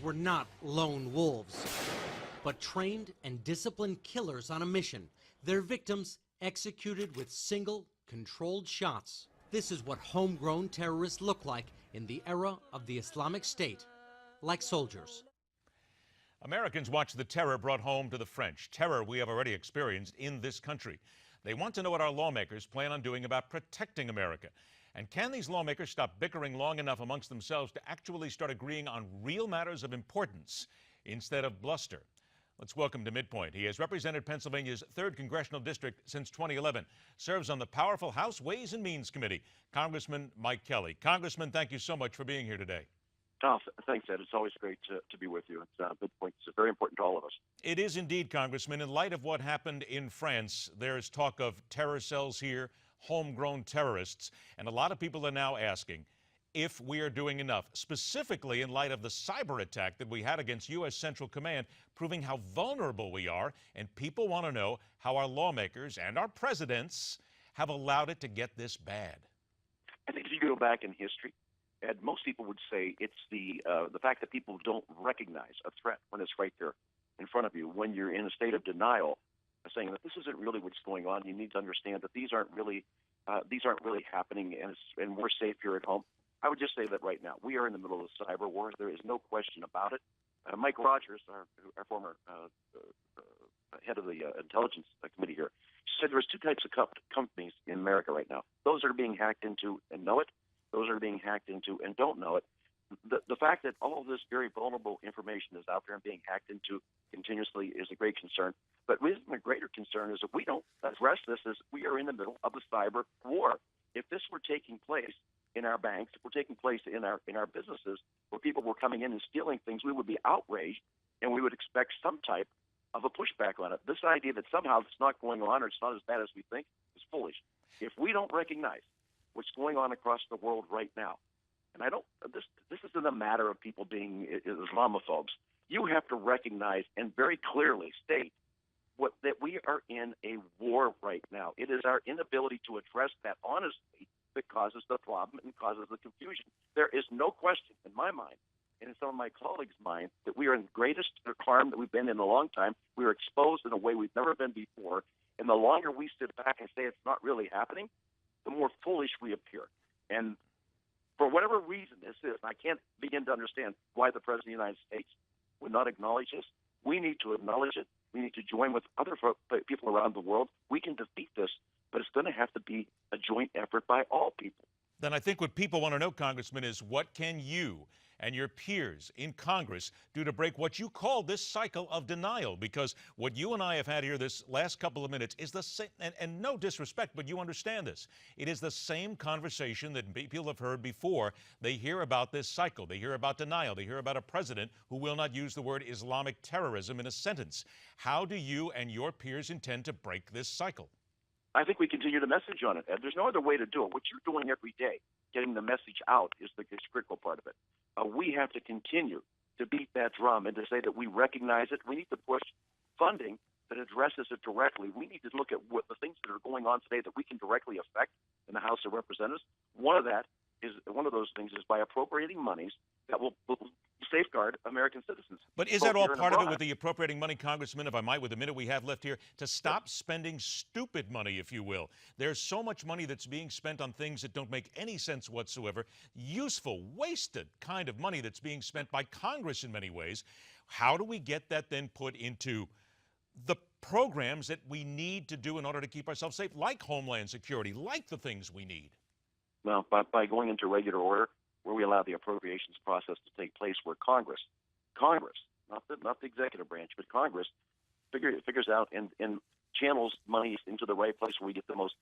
These were not lone wolves, but trained and disciplined killers on a mission. Their victims executed with single, controlled shots. This is what homegrown terrorists look like in the era of the Islamic State, like soldiers. Americans watch the terror brought home to the French, terror we have already experienced in this country. They want to know what our lawmakers plan on doing about protecting America. And can these lawmakers stop bickering long enough amongst themselves to actually start agreeing on real matters of importance instead of bluster? Let's welcome to MidPoint. He has represented Pennsylvania's 3rd Congressional District since 2011, serves on the powerful House Ways and Means Committee. Congressman Mike Kelly. Congressman, thank you so much for being here today. Oh, thanks, Ed. It's always great to be with you. MidPoint is very important to all of us. It is indeed, Congressman. In light of what happened in France, there is talk of terror cells here, homegrown terrorists, and a lot of people are now asking if we are doing enough, specifically in light of the cyber attack that we had against U.S. Central Command, proving how vulnerable we are, and people want to know how our lawmakers and our presidents have allowed it to get this bad. I think if you go back in history, Ed, most people would say it's the fact that people don't recognize a threat when it's right there in front of you. When you're in a state of denial, saying that this isn't really what's going on, you need to understand that these aren't really happening, and we're safe here at home. I would just say that right now we are in the middle of a cyber war. There is no question about it. Mike Rogers, our former head of the intelligence committee here, said there's 2 types of companies in America right now. Those that are being hacked into and know it. Those are being hacked into and don't know it. The fact that all of this very vulnerable information is out there and being hacked into continuously is a great concern. But even a greater concern is if we don't address this, as we are in the middle of a cyber war. If this were taking place in our banks, if we're taking place in our businesses, where people were coming in and stealing things, we would be outraged, and we would expect some type of a pushback on it. This idea that somehow it's not going on or it's not as bad as we think is foolish. If we don't recognize what's going on across the world right now, and this isn't a matter of people being Islamophobes. You have to recognize and very clearly state that we are in a war right now. It is our inability to address that honestly that causes the problem and causes the confusion. There is no question in my mind and in some of my colleagues' mind that we are in the greatest harm that we've been in a long time. We are exposed in a way we've never been before. And the longer we sit back and say it's not really happening, the more foolish we appear. And for whatever reason this is, and I can't begin to understand why the President of the United States would not acknowledge this, we need to acknowledge it. We need to join with other people around the world. We can defeat this, but it's going to have to be a joint effort by all people. Then I think what people want to know, Congressman, is what can you and your peers in Congress do to break what you call this cycle of denial? Because what you and I have had here this last couple of minutes is the same, and no disrespect, but you understand this. It is the same conversation that people have heard before. They hear about this cycle. They hear about denial. They hear about a president who will not use the word Islamic terrorism in a sentence. How do you and your peers intend to break this cycle? I think we continue to message on it, Ed. There's no other way to do it. What you're doing every day, getting the message out, is the critical part of it. We have to continue to beat that drum and to say that we recognize it. We need to push funding that addresses it directly. We need to look at what the things that are going on today that we can directly affect in the House of Representatives. One of those things is by appropriating monies that will safeguard American citizens. But is that all part of it with the appropriating money, Congressman, if I might, with the minute we have left here, to stop spending stupid money, if you will? There's so much money that's being spent on things that don't make any sense whatsoever, useful, wasted kind of money that's being spent by Congress in many ways. How do we get that then put into the programs that we need to do in order to keep ourselves safe, like Homeland Security, like the things we need? Well, by going into regular order, where we allow the appropriations process to take place, where Congress, not the executive branch, but Congress figures out and channels money into the right place where we get the most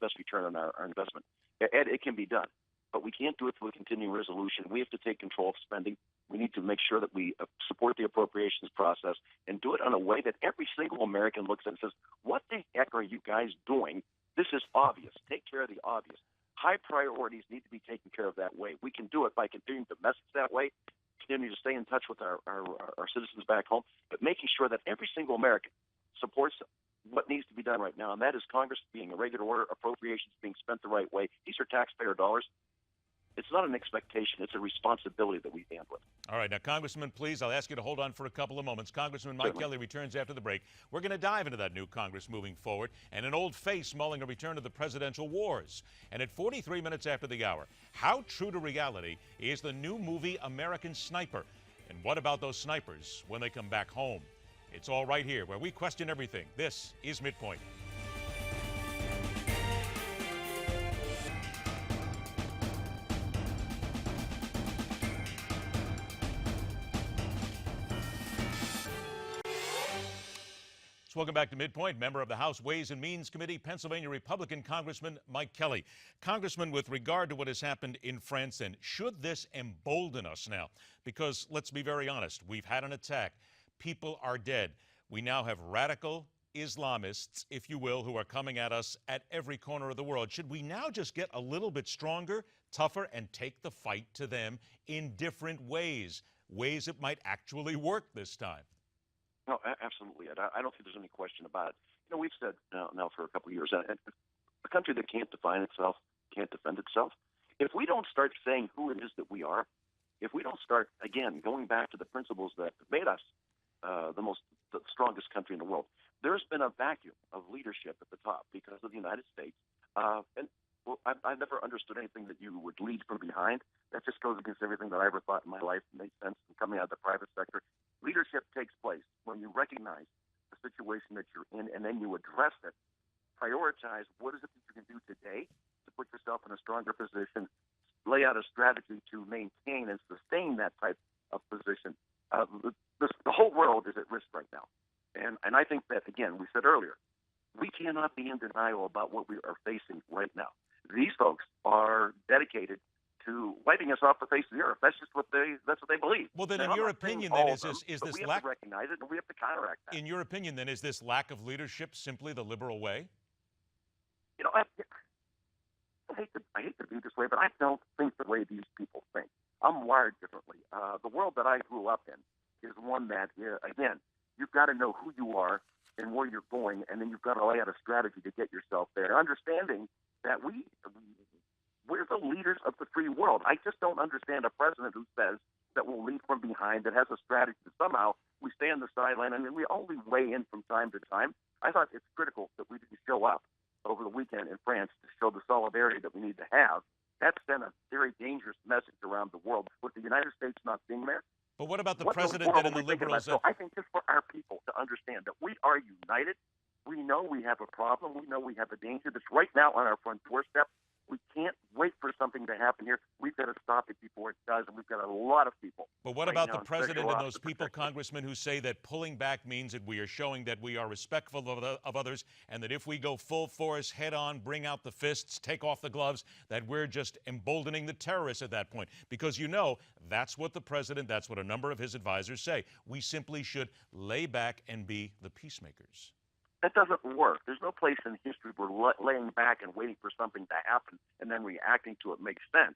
best return on our investment. It can be done, but we can't do it through a continuing resolution. We have to take control of spending. We need to make sure that we support the appropriations process and do it in a way that every single American looks at and says, what the heck are you guys doing? This is obvious. Take care of the obvious. High priorities need to be taken care of that way. We can do it by continuing to message that way, continue to stay in touch with our citizens back home, but making sure that every single American supports what needs to be done right now, and that is Congress being a regular order, appropriations being spent the right way. These are taxpayer dollars. It's not an expectation. It's a responsibility that we stand with. All right. Now, Congressman, please, I'll ask you to hold on for a couple of moments. Congressman Mike Kelly returns after the break. We're going to dive into that new Congress moving forward and an old face mulling a return to the presidential wars. And at 43 minutes after the hour, how true to reality is the new movie American Sniper? And what about those snipers when they come back home? It's all right here where we question everything. This is MidPoint. Welcome back to MidPoint. Member of the House Ways and Means Committee, Pennsylvania Republican Congressman Mike Kelly. Congressman, with regard to what has happened in France, then, should this embolden us now? Because let's be very honest, we've had an attack. People are dead. We now have radical Islamists, if you will, who are coming at us at every corner of the world. Should we now just get a little bit stronger, tougher, and take the fight to them in different ways? Ways that might actually work this time? No, absolutely. I don't think there's any question about it. You know, we've said now for a couple of years, a country that can't define itself can't defend itself. If we don't start saying who it is that we are, if we don't start, again, going back to the principles that made us the strongest country in the world, there's been a vacuum of leadership at the top because of the United States. I've never understood anything that you would lead from behind. That just goes against everything that I ever thought in my life made sense coming out of the private sector. Leadership takes place when you recognize the situation that you're in and then you address it. Prioritize what is it that you can do today to put yourself in a stronger position, lay out a strategy to maintain and sustain that type of position. The whole world is at risk right now. And I think that, again, we said earlier, we cannot be in denial about what we are facing right now. These folks are dedicated to wiping us off the face of the earth. That's just what they believe. Well, then, and in your opinion, then, is this we lack? Have to recognize it, and we have to counteract that. In your opinion, then, is this lack of leadership simply the liberal way? You know, I hate to be this way, but I don't think the way these people think. I'm wired differently. The world that I grew up in is one that, again, you've got to know who you are and where you're going, and then you've got to lay out a strategy to get yourself there, understanding that we're the leaders of the free world. I just don't understand a president who says that we'll lead from behind, that has a strategy. Somehow we stay on the sideline, and then we only weigh in from time to time. I thought it's critical that we didn't show up over the weekend in France to show the solidarity that we need to have. That's been a very dangerous message around the world, with the United States not being there. But what about the president and the liberals? So I think just for our people to understand that we are united. We know we have a problem. We know we have a danger that's right now on our front doorstep. We can't wait for something to happen here. We've got to stop it before it does, and we've got a lot of people. But what about the president and those people, Congressman, who say that pulling back means that we are showing that we are respectful of others, and that if we go full force, head on, bring out the fists, take off the gloves, that we're just emboldening the terrorists at that point? Because, you know, that's what the president, that's what a number of his advisors say. We simply should lay back and be the peacemakers. That doesn't work. There's no place in history where laying back and waiting for something to happen and then reacting to it makes sense.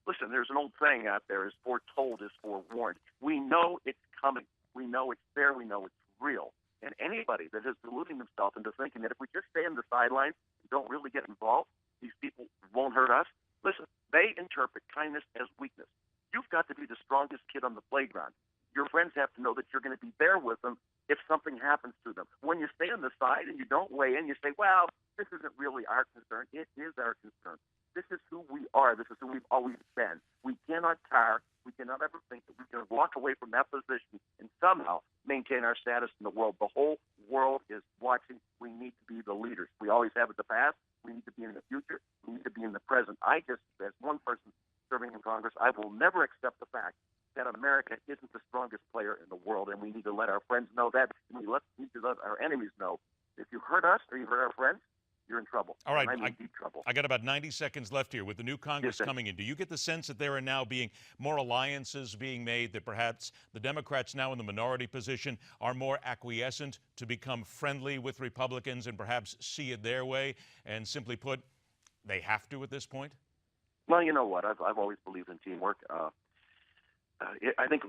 Listen, there's an old saying out there, is foretold is forewarned. We know it's coming. We know it's there. We know it's real. And anybody that is deluding themselves into thinking that if we just stay on the sidelines and don't really get involved, these people won't hurt us. Listen, they interpret kindness as weakness. You've got to be the strongest kid on the playground. Your friends have to know that you're going to be there with them if something happens to them. When you stay on the side and you don't weigh in, you say, well, this isn't really our concern. It is our concern. This is who we are. This is who we've always been. We cannot tire. We cannot ever think that we can walk away from that position and somehow maintain our status in the world. The whole world is watching. We need to be the leaders. We always have in the past. We need to be in the future. We need to be in the present. I just, as one person serving in Congress, I will never accept the fact that America isn't the strongest player in the world, and we need to let our friends know that, and we need to let our enemies know. If you hurt us or you hurt our friends, you're in trouble. All right, I'm in deep trouble. I got about 90 seconds left here with the new Congress coming in. Do you get the sense that there are now being more alliances being made, that perhaps the Democrats now in the minority position are more acquiescent to become friendly with Republicans and perhaps see it their way, and simply put, they have to at this point? Well, you know what? I've always believed in teamwork. I think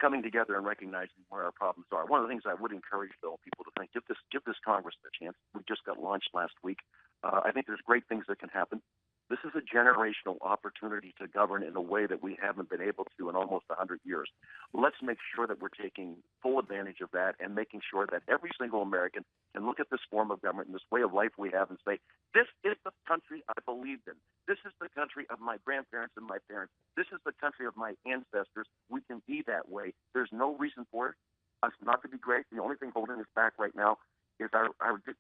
coming together and recognizing where our problems are. One of the things I would encourage, though, people to think, give this Congress a chance. We just got launched last week. I think there's great things that can happen. This is a generational opportunity to govern in a way that we haven't been able to in almost 100 years. Let's make sure that we're taking full advantage of that and making sure that every single American can look at this form of government and this way of life we have and say, this is the country I believed in. This is the country of my grandparents and my parents. This is the country of my ancestors. We can be that way. There's no reason for us not to be great. The only thing holding us back right now is our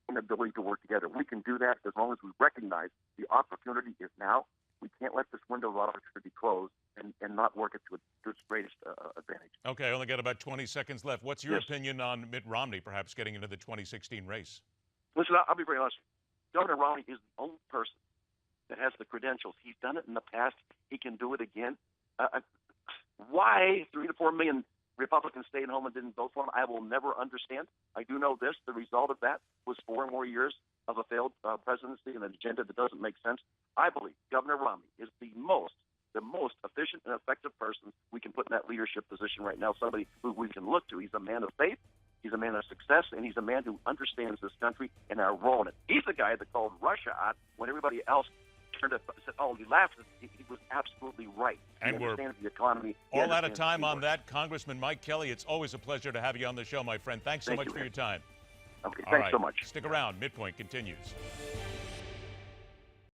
inability to work together. We can do that as long as we recognize the opportunity is now. We can't let this window of opportunity close and not work it to its greatest advantage. Okay, I only got about 20 seconds left. What's your opinion on Mitt Romney perhaps getting into the 2016 race? Listen, I'll be very honest. Governor Romney is the only person that has the credentials. He's done it in the past. He can do it again. Why 3 to 4 million Republicans stayed home and didn't vote for him, I will never understand. I do know this. The result of that was 4 more years of a failed presidency and an agenda that doesn't make sense. I believe Governor Romney is the most efficient and effective person we can put in that leadership position right now, somebody who we can look to. He's a man of faith. He's a man of success, and he's a man who understands this country and our role in it. He's the guy that called Russia out when everybody else turned up and said, oh, he laughed. He was absolutely right. And we're the economy. all out of time on that. Congressman Mike Kelly, it's always a pleasure to have you on the show, my friend. Thanks so much for your time. Okay, all thanks right, so much. Stick around. MidPoint continues.